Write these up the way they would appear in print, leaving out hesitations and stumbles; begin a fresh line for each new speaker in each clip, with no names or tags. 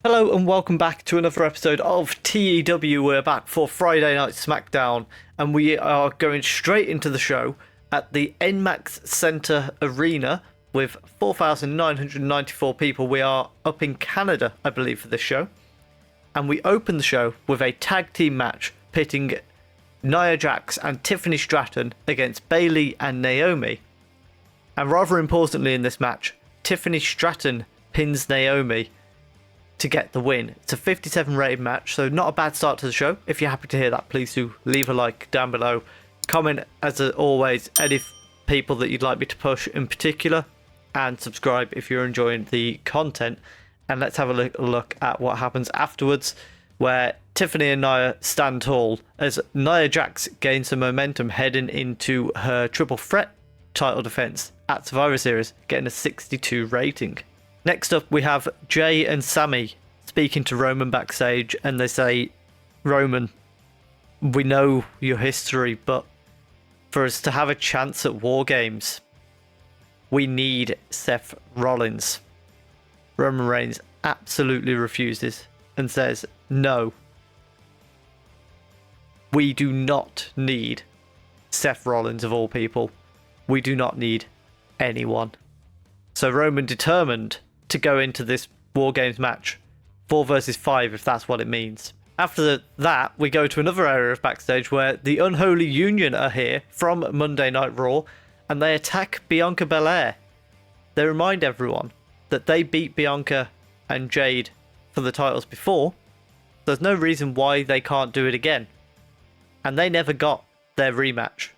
Hello and welcome back to another episode of TEW. We're back for Friday Night SmackDown and we are going straight into the show at the NMAX Center Arena with 4,994 people. We are up in Canada, I believe, for this show. And we open the show with a tag team match pitting Nia Jax and Tiffany Stratton against Bayley and Naomi. And rather importantly in this match, Tiffany Stratton pins Naomi to get the win. It's a 57 rated match, so not a bad start to the show. If you're happy to hear that, please do leave a like down below. Comment, as always, any people that you'd like me to push in particular, and subscribe if you're enjoying the content. And let's have a look at what happens afterwards, where Tiffany and Nia stand tall as Nia Jax gains some momentum heading into her triple threat title defense at Survivor Series, getting a 62 rating. Next up, we have Jay and Sammy speaking to Roman backstage, and they say, Roman, we know your history, but for us to have a chance at War Games, we need Seth Rollins. Roman Reigns absolutely refuses and says, no, we do not need Seth Rollins of all people. We do not need anyone. So Roman determined to go into this War Games match 4 versus 5, if that's what it means. After that, we go to another area of backstage where the Unholy Union are here from Monday Night Raw, and they attack Bianca Belair. They remind everyone that they beat Bianca and Jade for the titles before. There's no reason why they can't do it again. And they never got their rematch.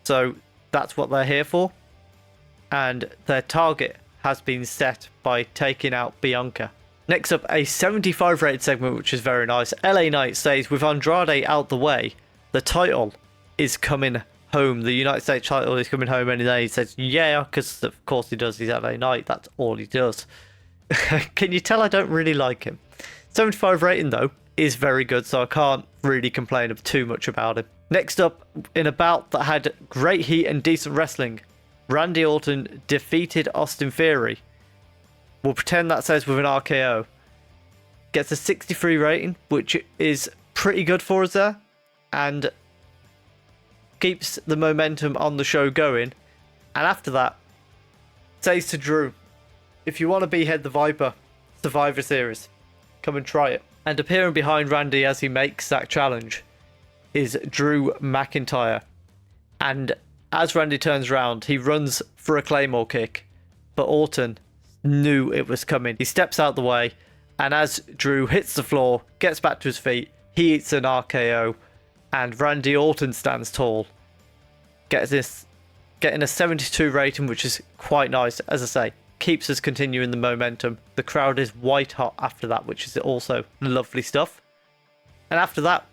So that's what they're here for. And their target has been set by taking out Bianca. Next up, a 75 rated segment, which is very nice. LA Knight says, with Andrade out the way, the title is coming home. The United States title is coming home. And then he says, yeah, because of course he does. He's LA Knight. That's all he does. Can you tell I don't really like him? 75 rating, though, is very good, so I can't really complain too much about him. Next up, in a bout that had great heat and decent wrestling, Randy Orton defeated Austin Theory. We'll pretend that says with an RKO. Gets a 63 rating, which is pretty good for us there. And keeps the momentum on the show going. And after that, says to Drew, if you want to behead the Viper Survivor Series, come and try it. And appearing behind Randy as he makes that challenge is Drew McIntyre. And as Randy turns around, he runs for a Claymore kick, but Orton knew it was coming. He steps out the way, and as Drew hits the floor, gets back to his feet, he eats an RKO, and Randy Orton stands tall. Getting a 72 rating, which is quite nice. As I say, keeps us continuing the momentum. The crowd is white hot after that, which is also lovely stuff. And after that,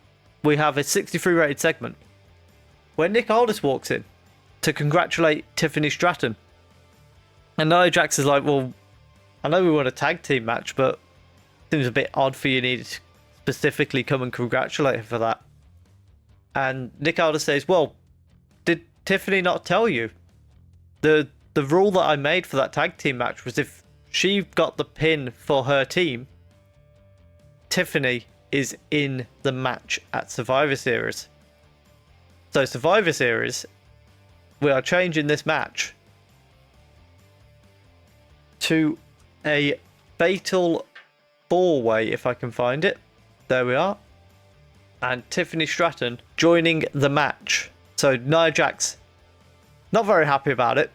we have a 63 rated segment where Nick Aldis walks in to congratulate Tiffany Stratton. And Nia Jax is like, well, I know we want a tag team match, but it seems a bit odd for you to specifically come and congratulate her for that. And Nick Aldis says, well, did Tiffany not tell you? The rule that I made for that tag team match was if she got the pin for her team, Tiffany is in the match at Survivor Series. So Survivor Series, we are changing this match to a fatal 4-way, if I can find it. There we are. And Tiffany Stratton joining the match. So Nia Jax, not very happy about it,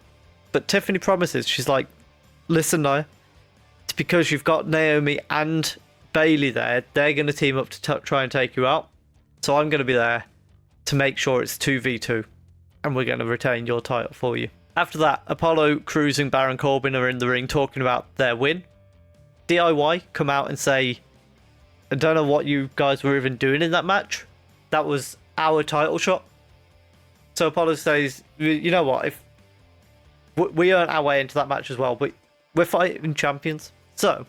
but Tiffany promises, she's like, listen Nia, it's because you've got Naomi and Bayley there. They're going to team up to try and take you out. So I'm going to be there to make sure it's 2v2. And we're going to retain your title for you. After that, Apollo Crews and Baron Corbin are in the ring talking about their win. DIY come out and say, I don't know what you guys were even doing in that match. That was our title shot. So Apollo says, you know what, if we earned our way into that match as well, but we're fighting champions. So,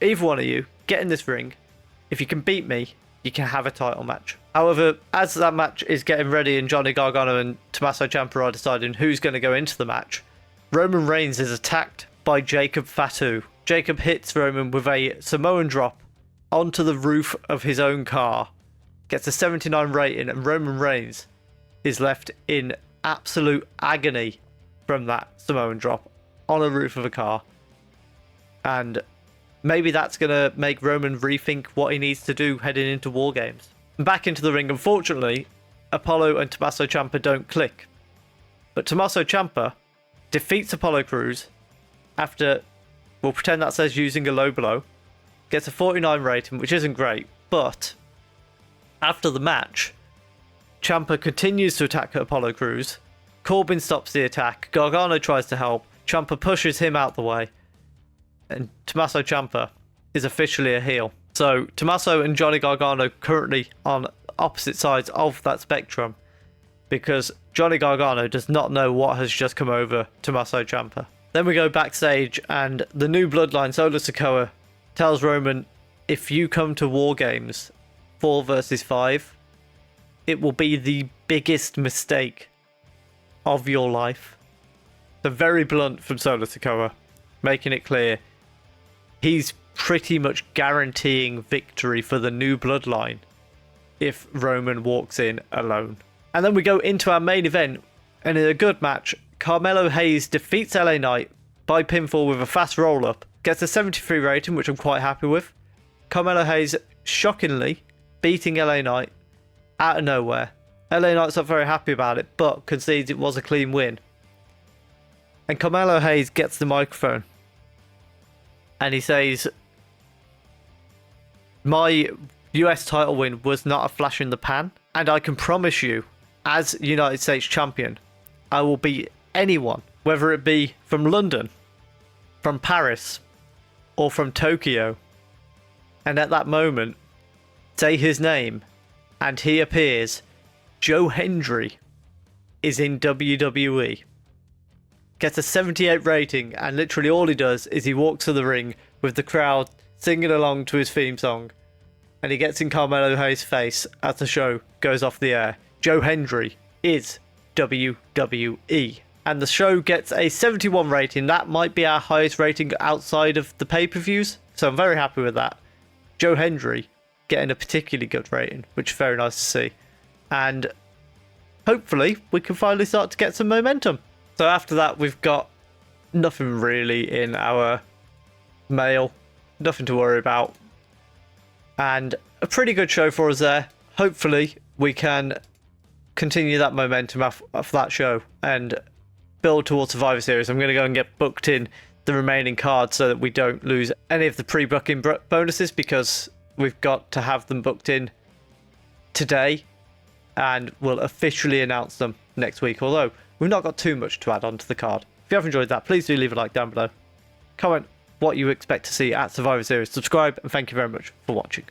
either one of you, get in this ring. If you can beat me, you can have a title match. However, as that match is getting ready and Johnny Gargano and Tommaso Ciampa are deciding who's going to go into the match, Roman Reigns is attacked by Jacob Fatu. Jacob hits Roman with a Samoan drop onto the roof of his own car, gets a 79 rating, and Roman Reigns is left in absolute agony from that Samoan drop on a roof of a car. And maybe that's going to make Roman rethink what he needs to do heading into War Games. Back into the ring, unfortunately, Apollo and Tommaso Ciampa don't click. But Tommaso Ciampa defeats Apollo Crews after, we'll pretend that says using a low blow, gets a 49 rating, which isn't great, but after the match, Ciampa continues to attack Apollo Crews. Corbin stops the attack. Gargano tries to help. Ciampa pushes him out the way. And Tommaso Ciampa is officially a heel. So Tommaso and Johnny Gargano currently on opposite sides of that spectrum, because Johnny Gargano does not know what has just come over Tommaso Ciampa. Then we go backstage, and the new bloodline, Solo Sikoa, tells Roman, if you come to War Games 4 versus 5, it will be the biggest mistake of your life. So very blunt from Solo Sikoa, making it clear he's pretty much guaranteeing victory for the new bloodline if Roman walks in alone. And then we go into our main event, and in a good match, Carmelo Hayes defeats LA Knight by pinfall with a fast roll-up, gets a 73 rating, which I'm quite happy with. Carmelo Hayes shockingly beating LA Knight out of nowhere. LA Knight's not very happy about it, but concedes it was a clean win. And Carmelo Hayes gets the microphone, and he says, my US title win was not a flash in the pan, and I can promise you, as United States champion, I will beat anyone, whether it be from London, from Paris, or from Tokyo. And at that moment, say his name, and he appears. Joe Hendry is in WWE. Gets a 78 rating, and literally all he does is he walks to the ring with the crowd singing along to his theme song, and he gets in Carmelo Hayes' face as the show goes off the air. Joe Hendry is WWE. And the show gets a 71 rating. That might be our highest rating outside of the pay-per-views, so I'm very happy with that. Joe Hendry getting a particularly good rating, which is very nice to see. And hopefully we can finally start to get some momentum. So after that, we've got nothing really in our mail, nothing to worry about, and a pretty good show for us there. Hopefully we can continue that momentum off that show and build towards Survivor Series. I'm going to go and get booked in the remaining cards so that we don't lose any of the pre-booking bonuses, because we've got to have them booked in today, and we'll officially announce them next week, although we've not got too much to add on to the card. If you have enjoyed that, please do leave a like down below. Comment what you expect to see at Survivor Series. Subscribe, and thank you very much for watching.